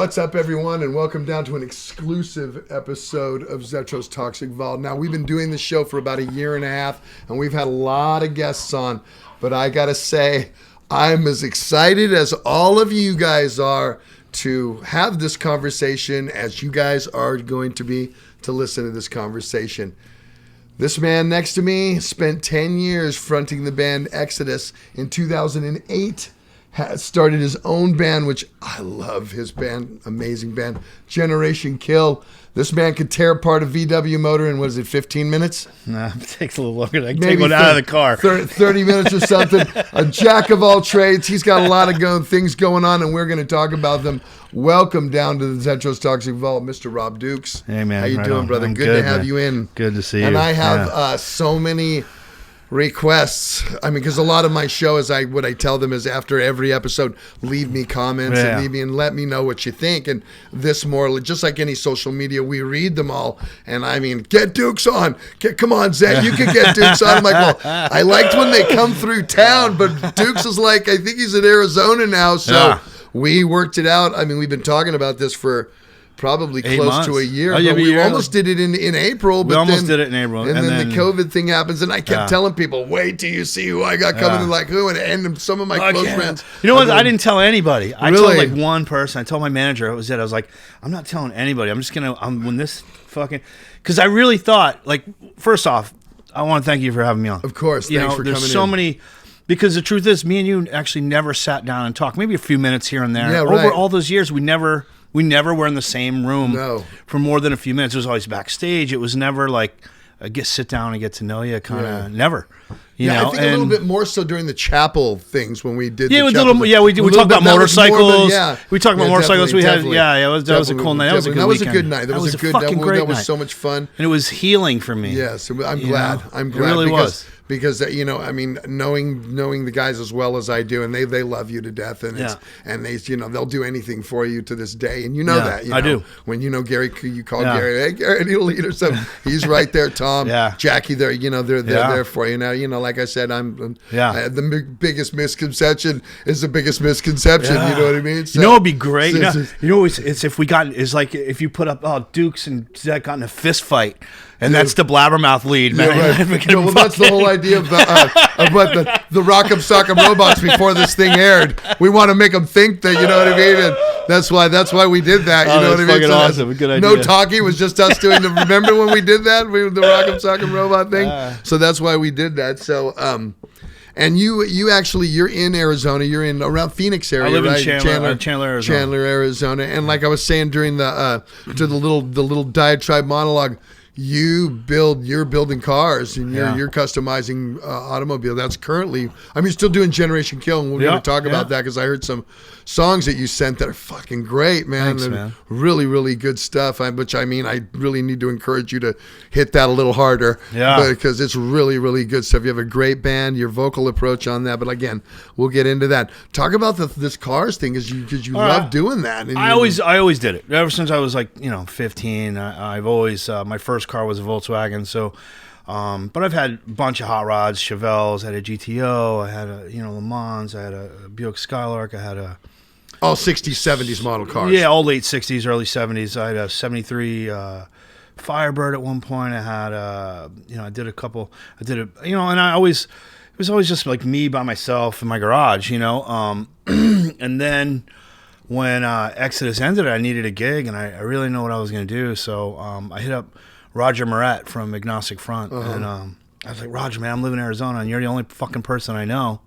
What's up, everyone, and welcome down to an exclusive episode of Zetro's Toxic Vault. Now, we've been doing this show for about a year and a half, and we've had a lot of guests on, but I gotta say, I'm as excited as all of you guys are to have this conversation as you guys are going to be to listen to this conversation. This man next to me spent 10 years fronting the band Exodus. In 2008, started his own band, which I love his band, amazing band, Generation Kill. This man could tear apart a VW motor in, 15 minutes? Nah, it takes a little longer than I can take one out of the car. 30 minutes or something. A jack of all trades. He's got a lot of things going on, and we're going to talk about them. Welcome down to the Zetro's Toxic Vault, Mr. Rob Dukes. Hey, man. How you doing, brother? Good to have you in. Good to see you. And I have so many requests. I mean, because a lot of my show is what I tell them is after every episode, leave me comments and let me know what you think. And this more, just like any social media, we read them all. And I mean, get Dukes on. Come on, Zed, you can get Dukes on. I'm like, well, I liked when they come through town, but Dukes is like, I think he's in Arizona now. So we worked it out. I mean, we've been talking about this for probably close to a year. But we almost did it in April. But did it in April. And then the COVID thing happens, and I kept telling people, wait till you see who I got coming. And like, who? And some of my close friends. You know what? I didn't tell anybody. I told like one person. I told my manager, I was like, I'm not telling anybody. I'm just going to, when this fucking, because I really thought, like, first off, I want to thank you for having me on. Of course. Thanks for coming in. There's so many, because the truth is, me and you actually never sat down and talked. Maybe a few minutes here and there. Yeah, Over all those years, we never were in the same room for more than a few minutes. It was always backstage. It was never like sit down and get to know you, kind of never. You know? I think a little bit more so during the chapel things when we did. We talked about motorcycles. We talked about motorcycles. Definitely. That was a cool night. That was a good weekend. That was a good night. That was a good fucking great night. That was so much fun, and it was healing for me. Yes, I'm glad. I'm glad. It really was. Because I mean, knowing the guys as well as I do, and they love you to death, and and they they'll do anything for you to this day, and that. I do. When Gary, you call Gary, hey Gary, need a lead or something. He's right there. Tom, Jackie, they're there for you now. Like I said, the biggest misconception is the biggest misconception. You know what I mean? So, it'd be great. It's if we got it's like if you put up Dukes and Zach got in a fist fight. And that's the blabbermouth lead, man. Yeah, right. Well, that's the whole idea of what the Rock'em Sock'em Robots before this thing aired. We want to make them think that, you know what I mean? And that's why we did that. You know what I mean? So awesome. A good idea. No talking. It was just us doing the. Remember when we did that? The Rock'em Sock'em Robot thing. So that's why we did that. So and you're in Arizona. You're in around Phoenix area, I live right? in Chandler, Arizona. Chandler, Arizona. And like I was saying during the little diatribe monologue. You're building cars and you're customizing automobile. That's currently, you're still doing Generation Kill, and we're going to talk about that because I heard some songs that you sent that are fucking great, man. Thanks, man. Really, really good stuff. I really need to encourage you to hit that a little harder, because it's really, really good stuff. You have a great band, your vocal approach on that. But again, we'll get into that. Talk about this cars thing because you love doing that. And I always did it ever since I was 15. I've always my first car was a Volkswagen, so but I've had a bunch of hot rods, Chevelles, I had a GTO, I had a Le Mans, I had a Buick Skylark, I had a all 60s, 70s model cars. Yeah, all late 60s, early 70s. I had a 73 Firebird at one point. I had I did a couple. And it was always just like me by myself in my garage, and then when Exodus ended, I needed a gig, and I really know what I was going to do, so I hit up Roger Moret from Agnostic Front, and I was like, Roger, man, I'm living in Arizona, and you're the only fucking person I know,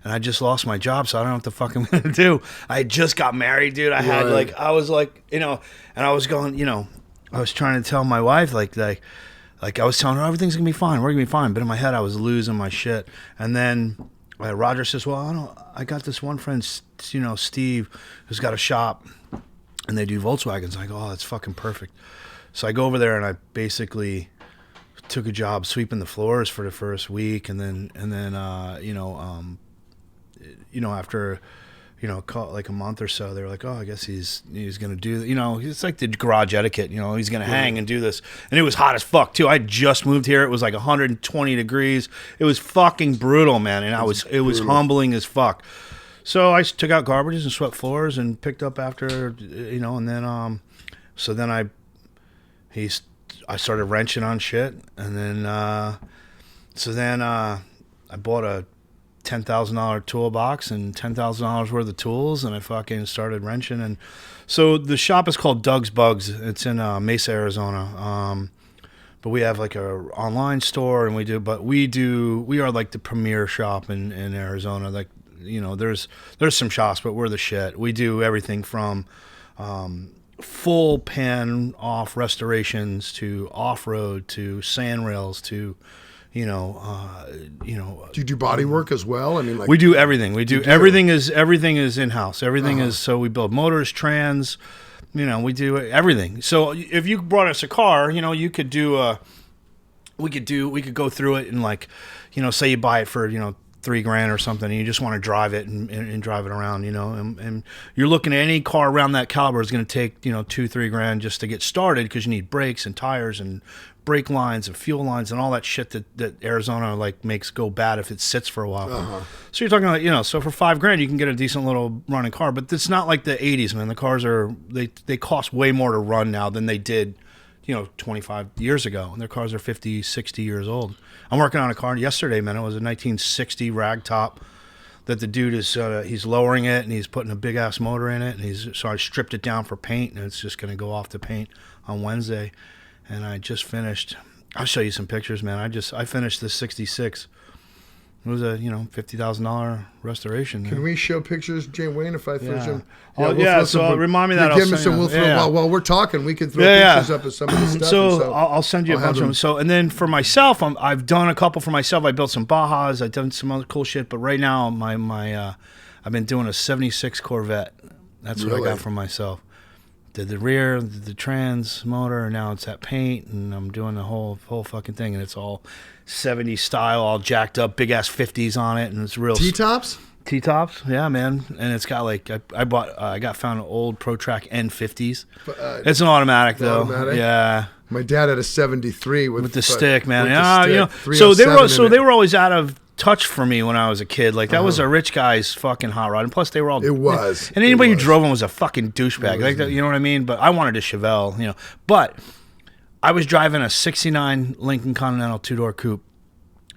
and I just lost my job, so I don't know what the fuck I'm gonna do. I had just got married, dude. I had I was and I was going, I was trying to tell my wife, like I was telling her everything's gonna be fine, we're gonna be fine, but in my head I was losing my shit, and then Roger says, well, I got this one friend, Steve, who's got a shop, and they do Volkswagens. I go, oh, that's fucking perfect. So I go over there and I basically took a job sweeping the floors for the first week, and then after like a month or so, they were like, oh, I guess he's gonna do, it's like the garage etiquette, he's gonna hang and do this. And it was hot as fuck too. I just moved here. It was like 120 degrees. It was fucking brutal, man. And it was humbling as fuck. So I took out garbages and swept floors and picked up after, and then so then I started wrenching on shit, and then I bought a $10,000 toolbox and $10,000 worth of tools, and I fucking started wrenching. And so the shop is called Doug's Bugs. It's in Mesa, Arizona. But we have like a online store, and we are like the premier shop in Arizona. Like, there's some shops, but we're the shit. We do everything from full pan off restorations to off-road to sand rails to do you do body work as well? I mean, like, we do everything. Everything is in-house. Everything is, so we build motors, trans, we do everything. So if you brought us a car, you could we could go through it and, like, say you buy it for, $3,000 or something, and you just want to drive it and drive it around, and you're looking at any car around that caliber is going to take, $2-3 just to get started, because you need brakes and tires and brake lines and fuel lines and all that shit that Arizona like makes go bad if it sits for a while. So you're talking about, so for $5,000 you can get a decent little running car, but it's not like the 80s, man. The cars they cost way more to run now than they did 25 years ago, and their cars are 50, 60 years old. I'm working on a car yesterday, man. It was a 1960 ragtop that the dude is, he's lowering it, and he's putting a big ass motor in it, and so I stripped it down for paint, and it's just going to go off to paint on Wednesday. And I just finished, I'll show you some pictures, man. I finished the 66. It was a $50,000 restoration. Can we show pictures, Jay Wayne, if I throw some? So remind me that. While we're talking, we can throw pictures up of some of the stuff. So I'll send you a bunch of them. So, and then for myself, I've done a couple for myself. I built some Bajas. I've done some other cool shit. But right now, I've been doing a 76 Corvette. That's what I got for myself. Did the rear, the trans motor, and now it's at paint, and I'm doing the whole fucking thing, and it's all 70s style, all jacked up, big ass 50s on it, and it's real T-tops. T-tops, yeah, man. And it's got like I found an old ProTrack N50s. It's an automatic though. Automatic? Yeah. My dad had a 73 with the stick, man. So they were always out of touch for me when I was a kid. Like, that was a rich guy's fucking hot rod, and plus they were all. It was. And anybody who drove them was a fucking douchebag. Like that, you know what I mean? But I wanted a Chevelle, But I was driving a '69 Lincoln Continental 2-door coupe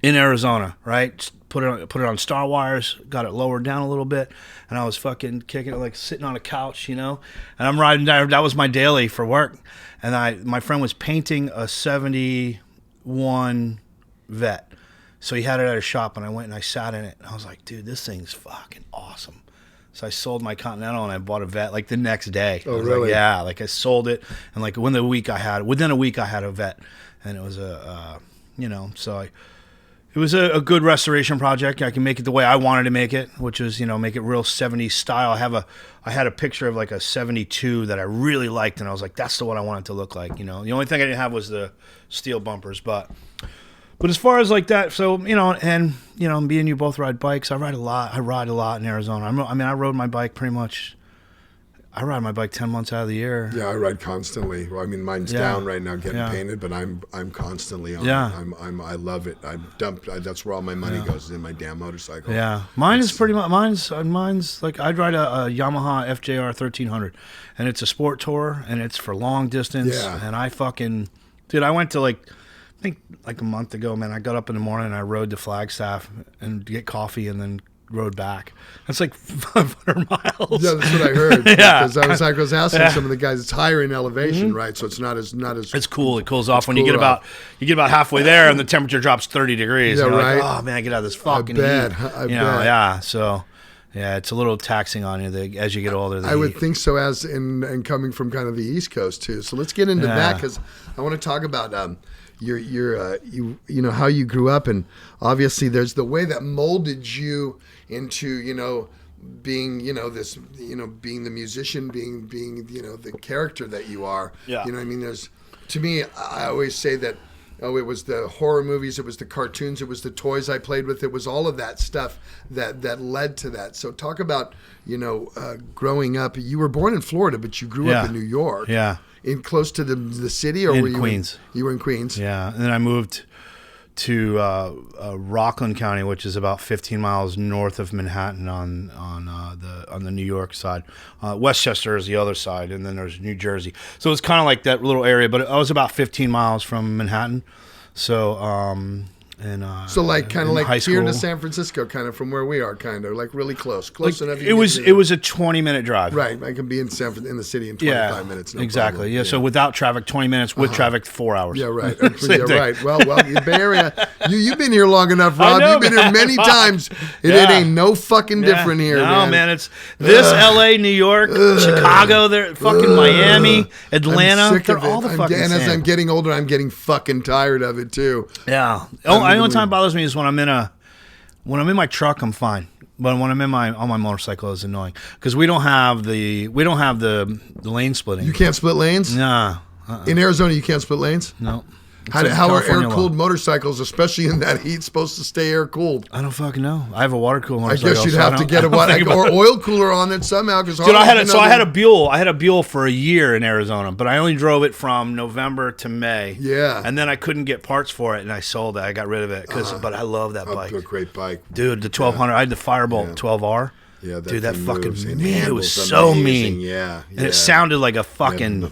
in Arizona, right? Put it on Star Wires, got it lowered down a little bit, and I was fucking kicking it, like sitting on a couch, And I'm riding down. That was my daily for work. And my friend was painting a '71 Vet. So he had it at a shop, and I went and I sat in it, and I was like, dude, this thing's fucking awesome. So I sold my Continental, and I bought a Vet like the next day. Oh, really? Like, yeah, like I sold it, and like within a week I had a Vet, and it was it was a good restoration project. I can make it the way I wanted to make it, which is, make it real 70s style. I had a picture of like a 72 that I really liked, and I was like, that's the one I want it to look like. The only thing I didn't have was the steel bumpers, but as far as like that, so, me and you both ride bikes. I ride a lot in Arizona. I rode my bike pretty much. I ride my bike 10 months out of the year. Yeah, I ride constantly. Well, mine's down right now getting painted, but I'm constantly on. Yeah. I love it. That's where all my money goes, is in my damn motorcycle. Yeah. Mine's like, I'd ride a Yamaha FJR 1300, and it's a sport tour, and it's for long distance. Yeah. And I went to I think like a month ago, man, I got up in the morning and I rode to Flagstaff and get coffee and then rode back. That's like 500 miles. Yeah, that's what I heard. Yeah. Because I was asking some of the guys, it's higher in elevation, right? So it's not as. It's cool. It cools off when you get about halfway there and the temperature drops 30 degrees. Yeah, and you're right. like, oh man, I get out of this fucking heat. I bet. Yeah. So. Yeah, it's a little taxing on you as you get older. I would think so, and coming from kind of the East Coast too. So let's get into that, because I want to talk about how you grew up, and obviously there's the way that molded you into being being the musician, being the character that you are. Yeah. There's, to me, I always say that. Oh, it was the horror movies, it was the cartoons, it was the toys I played with, it was all of that stuff that led to that. So talk about, growing up. You were born in Florida, but you grew up in New York. Yeah. In close to the city, or in were you Queens? You were in Queens. Yeah, and then I moved Rockland County, which is about 15 miles north of Manhattan on the New York side. Westchester is the other side, and then there's New Jersey. So it's kind of like that little area, but I was about 15 miles from Manhattan. So so like kind of like high here to school. San Francisco, kind of from where we are, kind of like really close Like, enough. it was a 20-minute drive. right. I can be in the city in 25 minutes. No exactly. problem. Yeah. So without traffic, 20 minutes. With traffic, 4 hours. Yeah, right. Same Yeah, thing. right. Well, the Bay Area. You've been here long enough, Rob. know, You've been here many times. It ain't no fucking different here, no, man. It's this L.A., New York, Chicago, they're fucking Miami, Atlanta. I'm sick They're of all it. the fucking and as same. I'm getting older, I'm getting fucking tired of it too. Yeah. The only time it bothers me is when I'm in my truck, I'm fine. But when I'm on my motorcycle, it's annoying because we don't have the lane splitting. You can't split lanes? Nah. In Arizona, you can't split lanes? No. How are air-cooled motorcycles, especially in that heat, supposed to stay air-cooled? I don't fucking know. I have a water-cooled I motorcycle. guess you'd so have to get or oil cooler on it somehow. Dude, I had a Buell. I had a Buell for a year in Arizona, but I only drove it from November to May. Yeah. And then I couldn't get parts for it, and I sold it. I got rid of it but I love that bike. A great bike. Dude, the 1200. I had the Firebolt 12R. Yeah, dude, that fucking moves. man, it was so amazing. mean. Yeah, and it sounded like a fucking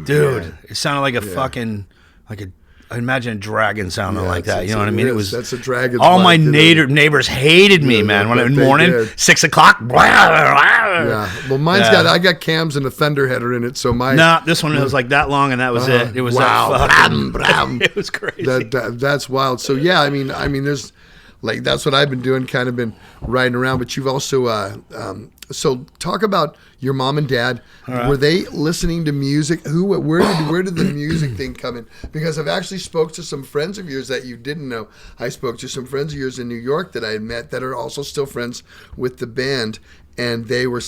dude. It sounded like a fucking I imagine a dragon sounding like that. You know what I mean? It was that's a dragon. All my neighbors hated me, man. When in the morning, 6 o'clock. Yeah. Well, I got cams and a Thunderheader in it, so this one was like that long, and that was it. It was it was crazy. That's wild. So yeah, I mean, there's like that's what I've been doing, kind of been riding around. But you've also so talk about your mom and dad. Right. Were they listening to music? Where did the music thing come in? Because I've actually spoke to some friends of yours that you didn't know. I spoke to some friends of yours in New York that I had met that are also still friends with the band, and they were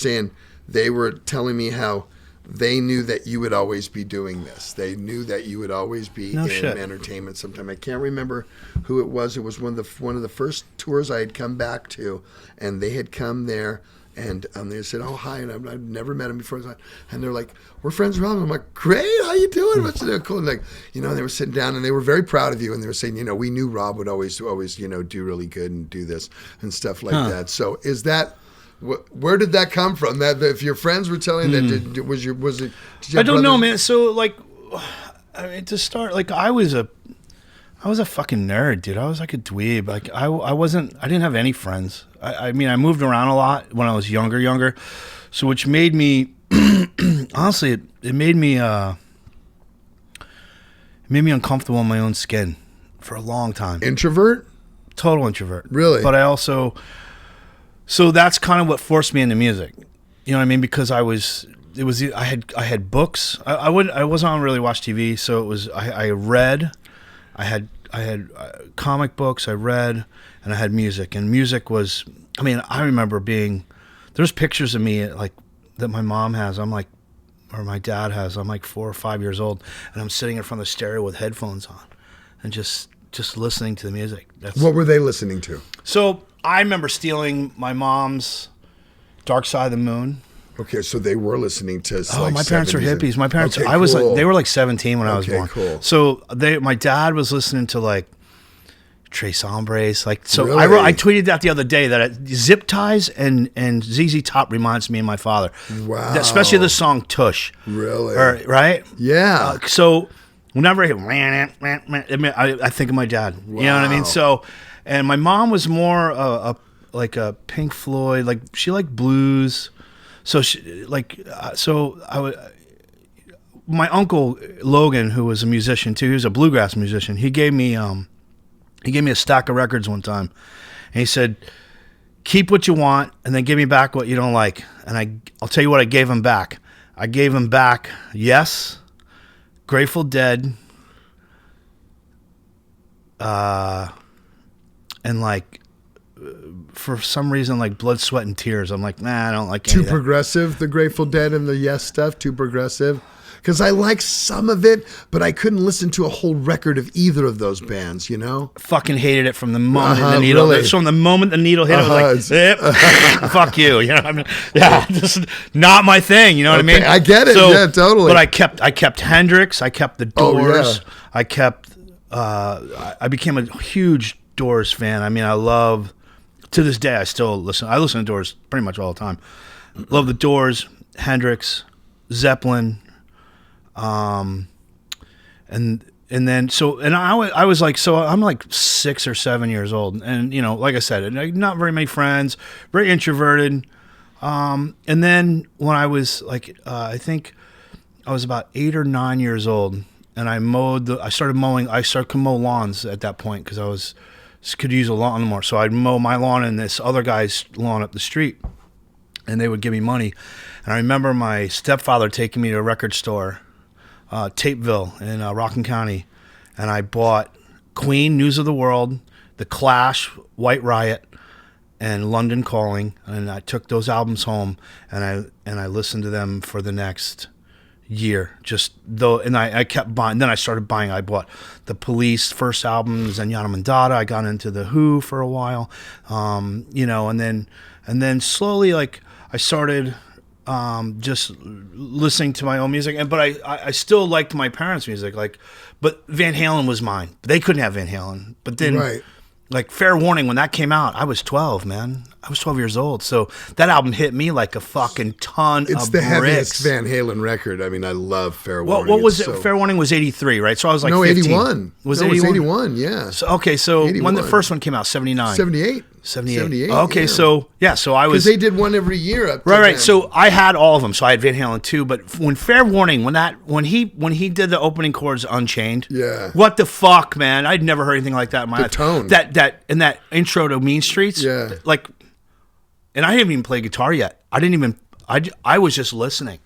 telling me how they knew that you would always be doing this. They knew that you would always be entertainment sometime. I can't remember who it was. It was one of the first tours I had come back to, and they had come there. And they said, "Oh, hi," and I've never met him before. And they're like, "We're friends, Rob." I'm like, "Great, how you doing?" What's cool? And like, they were sitting down and they were very proud of you, and they were saying, we knew Rob would always, do really good and do this and stuff like that. So, is that where did that come from? That if your friends were telling that, was it? I don't know, man. So like, to start, like I was a fucking nerd, dude. I was like a dweeb. Like I didn't have any friends. I mean, I moved around a lot when I was younger. So which made me, honestly, it made me uncomfortable in my own skin for a long time. Introvert? Total introvert. Really? But I also, so that's kind of what forced me into music. You know what I mean? Because I had books. I wasn't on really watch TV. So it was, I read. I had comic books I read, and I had music. And music was, I remember there's pictures of me like that my mom has. Or my dad has. I'm like 4 or 5 years old, and I'm sitting in front of the stereo with headphones on, and just listening to the music. What were they listening to? So I remember stealing my mom's Dark Side of the Moon. Okay, so they were listening to. My parents are hippies. My parents, okay, cool. They were like 17 when I was born. Cool. So my dad was listening to like Tres Hombres. Like, so really? I tweeted that the other day that zip ties and ZZ Top reminds me of my father. Wow. Especially the song Tush. Really? Right? Yeah. So whenever I hear, I think of my dad. Wow. You know what I mean? So, and my mom was more like a Pink Floyd. Like she liked blues. So my uncle Logan, who was a musician too, he was a bluegrass musician. He gave me a stack of records one time, and he said, "Keep what you want, and then give me back what you don't like." And I'll tell you what I gave him back. I gave him back Yes, Grateful Dead, and like. For some reason, like Blood, Sweat, and Tears. I'm like, nah, I don't like any Too of that. progressive, the Grateful Dead and the Yes stuff, too progressive. Because I like some of it, but I couldn't listen to a whole record of either of those bands, Fucking hated it from the moment the needle. Really? From the moment the needle hit, it was like, fuck you. You know what I mean? Yeah, just not my thing. You know what I mean? I get it. So, yeah, totally. But I kept Hendrix. I kept the Doors. I kept I became a huge Doors fan. I mean, I love, to this day, I listen to Doors pretty much all the time. Love the Doors, Hendrix, Zeppelin, and then I was like, so I'm like 6 or 7 years old, and like I said, not very many friends, very introverted. And then when I was like, I think I was about 8 or 9 years old, and I started to mow lawns at that point because could use a lawnmower. So I'd mow my lawn and this other guy's lawn up the street, and they would give me money. And I remember my stepfather taking me to a record store, Tapeville in Rockland County, and I bought Queen, News of the World, The Clash, White Riot, and London Calling, and I took those albums home, and I listened to them for the next year, and I kept buying. Then I started buying. I bought the Police first album, Zenyatta Mandata. I got into the Who for a while, and then slowly, like, I started just listening to my own music, but I still liked my parents' music, but Van Halen was mine. They couldn't have Van Halen, but then. Right. Like Fair Warning, when that came out, I was 12, man. I was 12 years old. So that album hit me like a fucking ton of bricks. It's the heaviest Van Halen record. I mean, I love Fair Warning. What was it? Fair Warning was 83, right? So I was like 15. 81. Was it 81? 81, yeah. So, okay, so 81. When the first one came out, 79. 78. 78. Okay, yeah. So I was... Because they did one every year up to Right. then. So I had all of them. So I had Van Halen too. But when Fair Warning, when he did the opening chords Unchained, yeah. What the fuck, man? I'd never heard anything like that in my life. The tone. That intro to Mean Streets, yeah. Like, and I didn't even play guitar yet. I was just listening.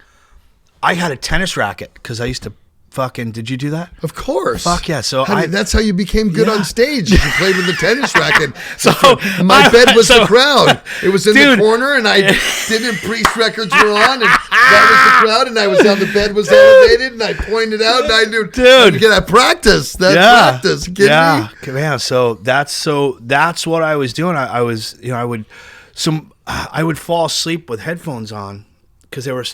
I had a tennis racket because I used to fucking, did you do that? Of course. Fuck yeah. So that's how you became good on stage. You played with the tennis racket. So my bed was the crowd. It was in the corner, and I didn't Priest records were on, and that was the crowd, and I was on the bed was elevated, and I pointed out, and I knew, dude, I practice. Practice. Get me? Man. So that's what I was doing. I would fall asleep with headphones on because they were,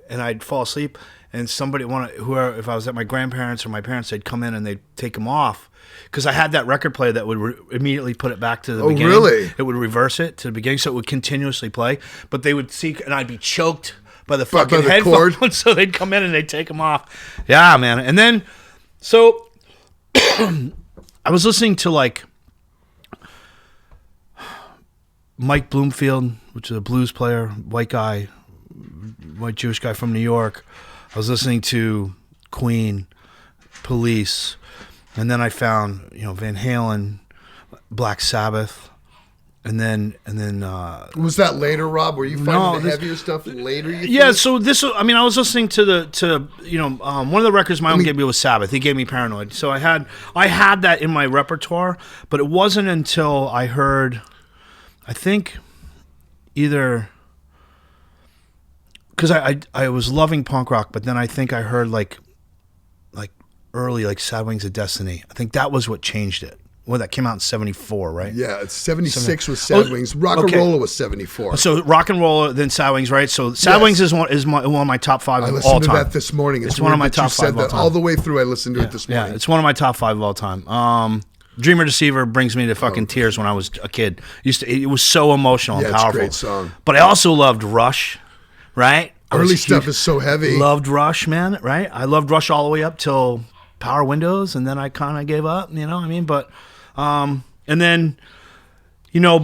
and I'd fall asleep. And somebody, if I was at my grandparents or my parents, they'd come in and they'd take them off. Because I had that record player that would immediately put it back to the beginning. Oh, really? It would reverse it to the beginning, so it would continuously play. But they would see, and I'd be choked by the fucking headphones. So they'd come in and they'd take them off. Yeah, man. And then, so I was listening to like Mike Bloomfield, which is a blues player, white Jewish guy from New York. I was listening to Queen, Police, and then I found Van Halen, Black Sabbath, and then was that later, Rob? Were you finding the heavier stuff later? Yeah. So I was listening to one of the records my uncle gave me was Sabbath. He gave me Paranoid. So I had that in my repertoire, but it wasn't until I heard, I think, either. Because I was loving punk rock, but then I think I heard like early like Sad Wings of Destiny. I think that was what changed it. Well, that came out in 74, right? Yeah, it's 76 was Sad Wings. Rock and Roller was 74. So Rock and Roller, then Sad Wings, right? So Sad Wings is one of my top 5 of all time. I listened to that this morning. It's one of my top 5 of all time. All the way through, I listened to it this morning. Yeah, it's one of my top 5 of all time. Dreamer Deceiver brings me to fucking tears when I was a kid. It was so emotional and powerful. It's a great song. But I also loved Rush, right? Early stuff is so heavy. Loved Rush, man, right? I loved Rush all the way up till Power Windows, and then I kind of gave up, you know what I mean? But, and then, and I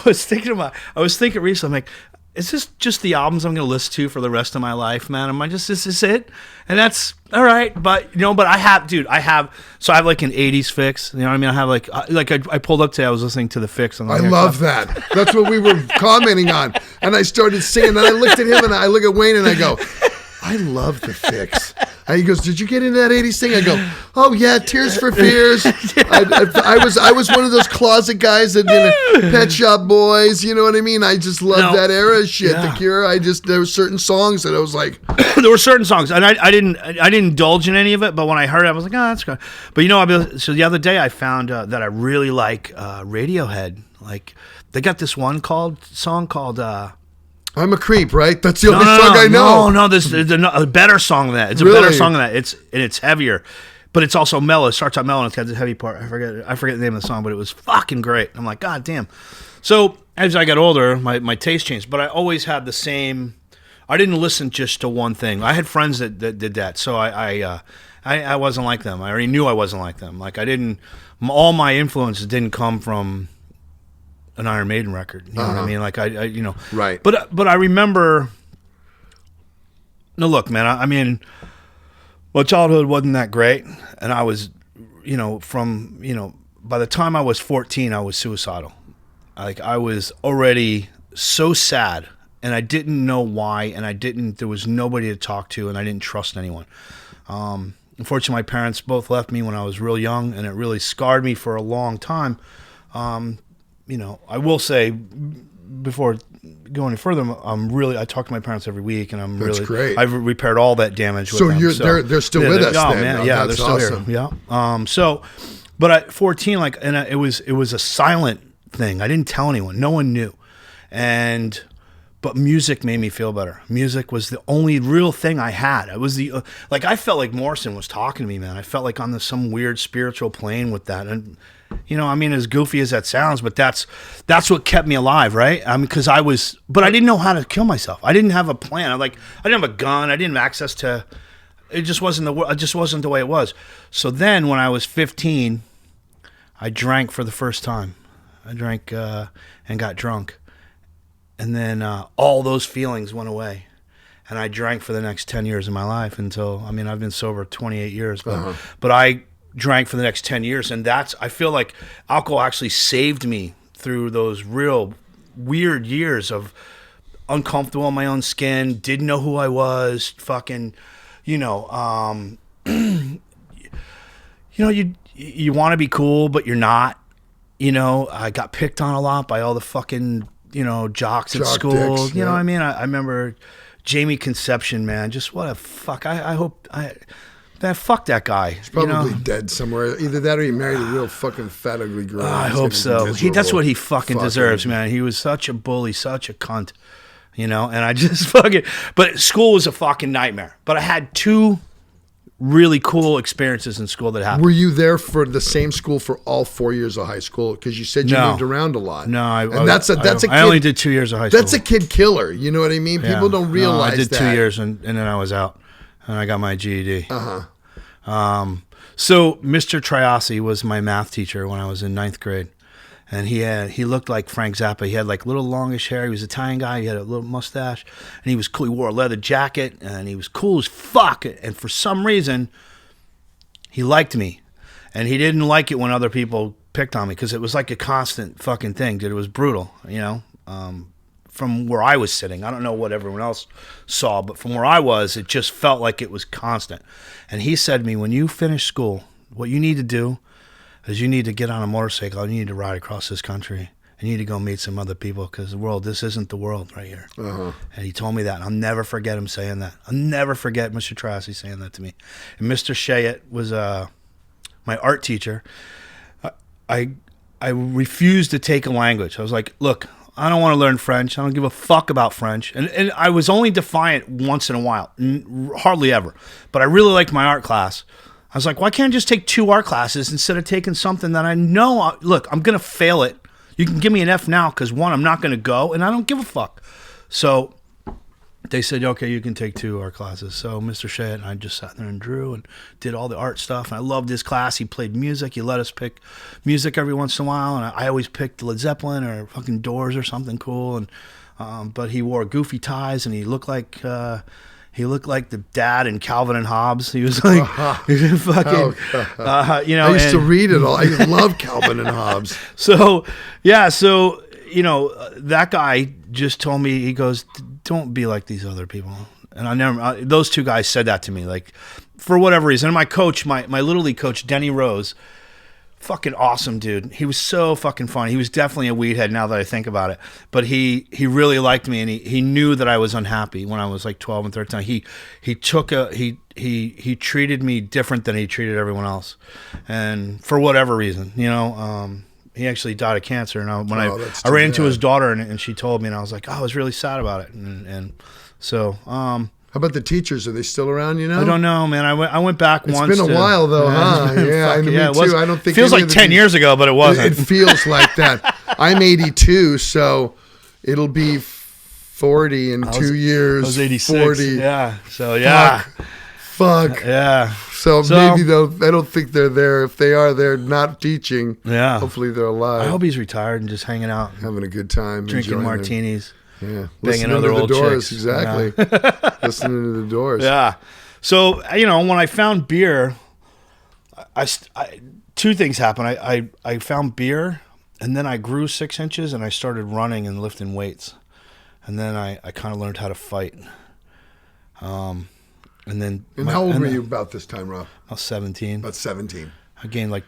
was thinking recently, I'm like, is this just the albums I'm going to listen to for the rest of my life, man? Is this it? And that's all right. But, I have like an 80s fix. You know what I mean? I have I pulled up today, I was listening to the fix. I love that. That's what we were commenting on. And I started singing, and I looked at him, and I look at Wayne, and I go, I love the fix. And he goes, did you get into that 80s thing? I go, oh yeah, Tears for Fears. I was one of those closet guys that Pet Shop Boys, you know what I mean? I just loved that era shit. Yeah. The Cure, there were certain songs that I was like, there were certain songs, and I didn't indulge in any of it, but when I heard it, I was like, oh, that's good. But so the other day I found that I really like Radiohead. Like, they got this one song called I'm a Creep, right? That's the only song I know. No, there's a better song than that. It's a better song than that. It's heavier. but it's also mellow. It starts out mellow and it's got the heavy part. I forget the name of the song, but it was fucking great. I'm like, God damn. So as I got older, my taste changed, but I always had the same. I didn't listen just to one thing. I had friends that did that, so I wasn't like them. I already knew I wasn't like them. Like I didn't. All my influences didn't come from an Iron Maiden record. You know what I mean? Like I Right. But I remember. No, look, man. I mean, well, childhood wasn't that great, and I was, by the time I was 14, I was suicidal. Like I was already so sad, and I didn't know why, and there was nobody to talk to, and I didn't trust anyone. Unfortunately, my parents both left me when I was real young, and it really scarred me for a long time. I will say, before going any further, I talk to my parents every week, and That's great. I've repaired all that damage with them. They're still with us. Oh then. man, Oh, yeah, that's they're still awesome. here. Yeah. But at 14, it was a silent thing. I didn't tell anyone. No one knew, but music made me feel better. Music was the only real thing I had. It was I felt like Morrison was talking to me, man. I felt like on some weird spiritual plane with that. And, as goofy as that sounds, but that's what kept me alive, right? Because but I didn't know how to kill myself. I didn't have a plan. I didn't have a gun. I didn't have access to, it just wasn't the way it was. So then when I was 15, I drank for the first time. I drank and got drunk. And then all those feelings went away. And I drank for the next 10 years of my life until, I've been sober 28 years. But I drank for the next 10 years. And I feel like alcohol actually saved me through those real weird years of uncomfortable in my own skin, didn't know who I was, fucking, you want to be cool, but you're not. I got picked on a lot by all the fucking jocks at school. Dicks, you know what I mean? I remember Jamie Conception, man. Just what a fuck. Fuck that guy. He's probably dead somewhere. Either that or he married a real fucking fat, ugly girl. I hope so. That's what he fucking deserves, man. He was such a bully, such a cunt. And I just but school was a fucking nightmare. But I had two really cool experiences in school that happened. Were you there for the same school for all 4 years of high school? Because you said you moved around a lot. No, I only did 2 years of high school. That's a kid killer. You know what I mean? People don't realize I did that. 2 years and then I was out and I got my GED. So Mr. Triasi was my math teacher when I was in ninth grade. And he looked like Frank Zappa. He had like little longish hair. He was an Italian guy. He had a little mustache, and he was cool. He wore a leather jacket, and he was cool as fuck. And for some reason, he liked me, and he didn't like it when other people picked on me because it was like a constant fucking thing. Dude, it was brutal, from where I was sitting. I don't know what everyone else saw, but from where I was, it just felt like it was constant. And he said to me, when you finish school, what you need to do is you need to get on a motorcycle and you need to ride across this country. And you need to go meet some other people because this isn't the world right here. And he told me that. And I'll never forget him saying that. I'll never forget Mr. Tracy saying that to me. And Mr. Shayette was my art teacher. I refused to take a language. I was like, look, I don't want to learn French. I don't give a fuck about French. And I was only defiant once in a while, hardly ever. But I really liked my art class. I was like, why can't I just take 2 art classes instead of taking something that I know, look, I'm going to fail it. You can give me an F now because 1, I'm not going to go, and I don't give a fuck. So they said, okay, you can take 2 art classes. So Mr. Shea and I just sat there and drew and did all the art stuff. And I loved his class. He played music. He let us pick music every once in a while. And I always picked Led Zeppelin or fucking Doors or something cool. And but he wore goofy ties, and he looked like the dad in Calvin and Hobbes. He was like, fucking, I used to read it all. I love Calvin and Hobbes. So that guy just told me, he goes, don't be like these other people. And those 2 guys said that to me, like, for whatever reason. And my coach, my Little League coach, Denny Rose, fucking awesome dude. He was so fucking funny. He was definitely a weed head now that I think about it. But he really liked me, and he knew that I was unhappy when I was like 12 and 13. He treated me different than he treated everyone else. And for whatever reason, he actually died of cancer. And when I ran into his daughter and she told me, and I was like, oh, I was really sad about it. And so, How about the teachers? Are they still around? You know, I don't know, man. I went back once. It's been a while though, huh? Yeah, me it too. I don't think feels like 10 years ago, but it wasn't. It feels like that. I'm 82, so it'll be 40 in 2 years. I was 86. 40. Yeah. So yeah. Fuck. Yeah. So maybe I don't think they're there. If they are, they're not teaching. Yeah. Hopefully they're alive. I hope he's retired and just hanging out, having a good time, drinking martinis. Yeah. Banging other old Doors. chicks. Exactly. Yeah. Listening to the Doors. Yeah. So, when I found beer, I two things happened. I found beer, and then I grew 6 inches, and I started running and lifting weights. And then I kind of learned how to fight. And how old were you about this time, Rob? I was 17. About 17. I gained like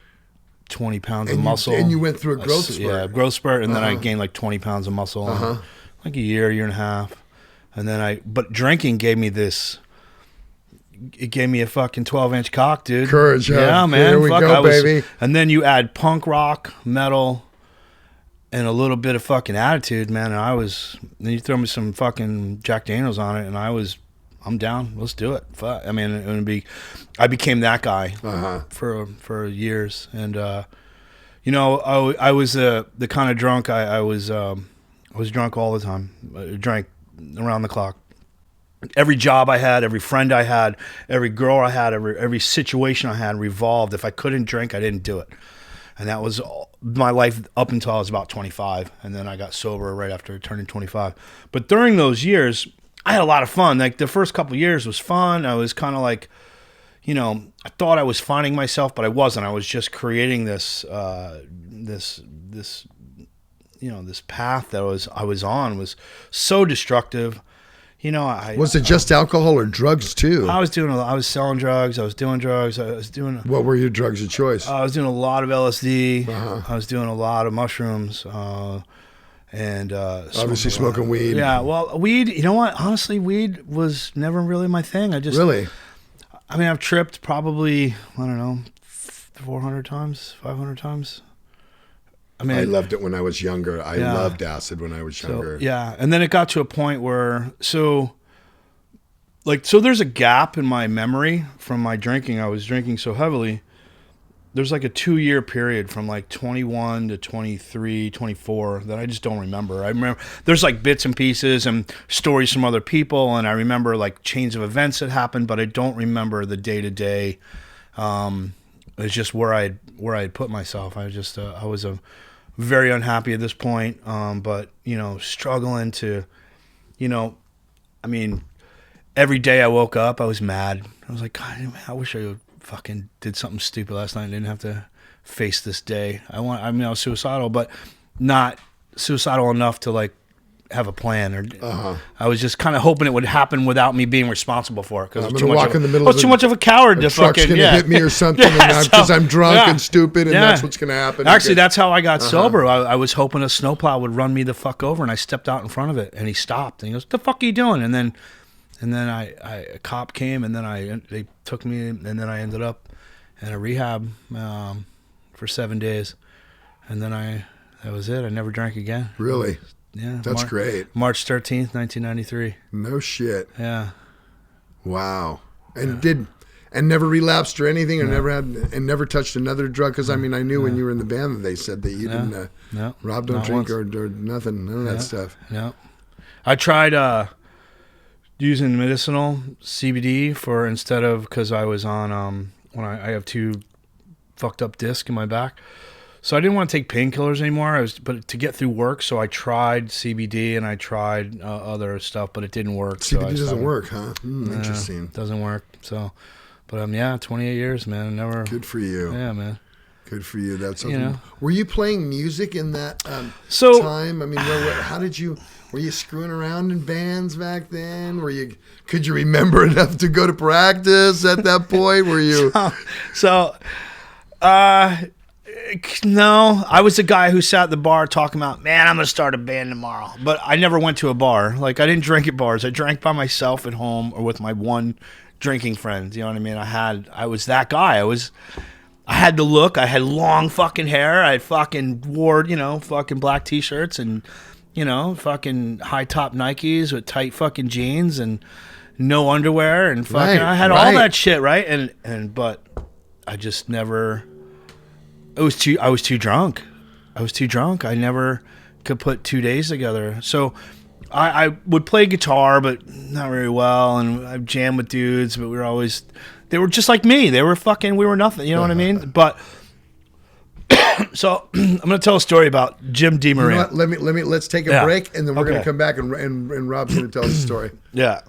20 pounds of muscle. And you went through a growth spurt. Yeah, growth spurt, and then I gained like 20 pounds of muscle. In like a year and a half. And then but drinking gave me this. It gave me a fucking 12-inch cock, dude. Courage, huh? Yeah, man. Here we go, baby. And then you add punk rock, metal, and a little bit of fucking attitude, man. And then you throw me some fucking Jack Daniels on it, and I'm down. Let's do it. Fuck. I mean, I became that guy for years. And, I was the kind of drunk I was drunk all the time. I drank around the clock. Every job I had, every friend I had, every girl I had, every situation I had revolved. If I couldn't drink, I didn't do it. And that was my life up until I was about 25. And then I got sober right after turning 25. But during those years, I had a lot of fun. Like the first couple of years was fun. I was kind of like, I thought I was finding myself, but I wasn't. I was just creating this path that I was on was so destructive. Was it just alcohol or drugs too? I was selling drugs. I was doing drugs. What were your drugs of choice? I was doing a lot of LSD. I was doing a lot of mushrooms. And obviously smoking weed. Yeah, well, weed. You know what? Honestly, weed was never really my thing. Really. I've tripped probably 400 times, 500 times. I loved it when I was younger. I loved acid when I was younger. And then it got to a point where there's a gap in my memory from my drinking. I was drinking so heavily. There's like a 2-year period from like 21 to 23, 24 that I just don't remember. I remember there's like bits and pieces and stories from other people, and I remember like chains of events that happened, but I don't remember the day to day. It's just where I had put myself. I was very unhappy at this point, but struggling to, every day I woke up, I was mad. I was like, God, I wish I fucking did something stupid last night and didn't have to face this day. I was suicidal, but not suicidal enough to like have a plan, or I was just kind of hoping it would happen without me being responsible for it, because I was too much of a coward to fucking hit me or something, because I'm drunk and stupid, and that's what's gonna happen. Actually, that's how I got sober. I was hoping a snowplow would run me the fuck over, and I stepped out in front of it, and he stopped, and he goes, "The fuck are you doing?" And then a cop came, and then they took me, and then I ended up in a rehab for 7 days, and then that was it. I never drank again. Really? Yeah, that's great. March 13th, 1993. No shit. Yeah. Wow. And never relapsed or anything, or never touched another drug? Because I knew when you were in the band that they said that you didn't. Rob don't drink or nothing, none of that stuff. Yeah. I tried using medicinal CBD instead of, because I was on when I have 2 fucked up discs in my back. So I didn't want to take painkillers anymore. But to get through work, so I tried CBD and I tried other stuff, but it didn't work. CBD doesn't work, huh? Interesting. Doesn't work. So, but 28 years, man. Never. Good for you. Yeah, man. Good for you. That's something. Were you playing music in that time? How did you? Were you screwing around in bands back then? Could you remember enough to go to practice at that point? Were you? No, I was the guy who sat at the bar talking about, man, I'm going to start a band tomorrow. But I never went to a bar. Like, I didn't drink at bars. I drank by myself at home or with my one drinking friend. You know what I mean? I was that guy. I had the look. I had long fucking hair. I fucking wore, fucking black T-shirts and, fucking high top Nikes with tight fucking jeans. And no underwear and fucking. I had all that shit, right? But I just never. I was too drunk. I never could put 2 days together. So I would play guitar, but not very well, and I jammed with dudes, but they were just like me. They were fucking. We were nothing. You know what I mean? But. So I'm going to tell a story about Jim DeMaria. You know what? Let's take a break, and then we're going to come back, and Rob's going to tell us a story. Yeah.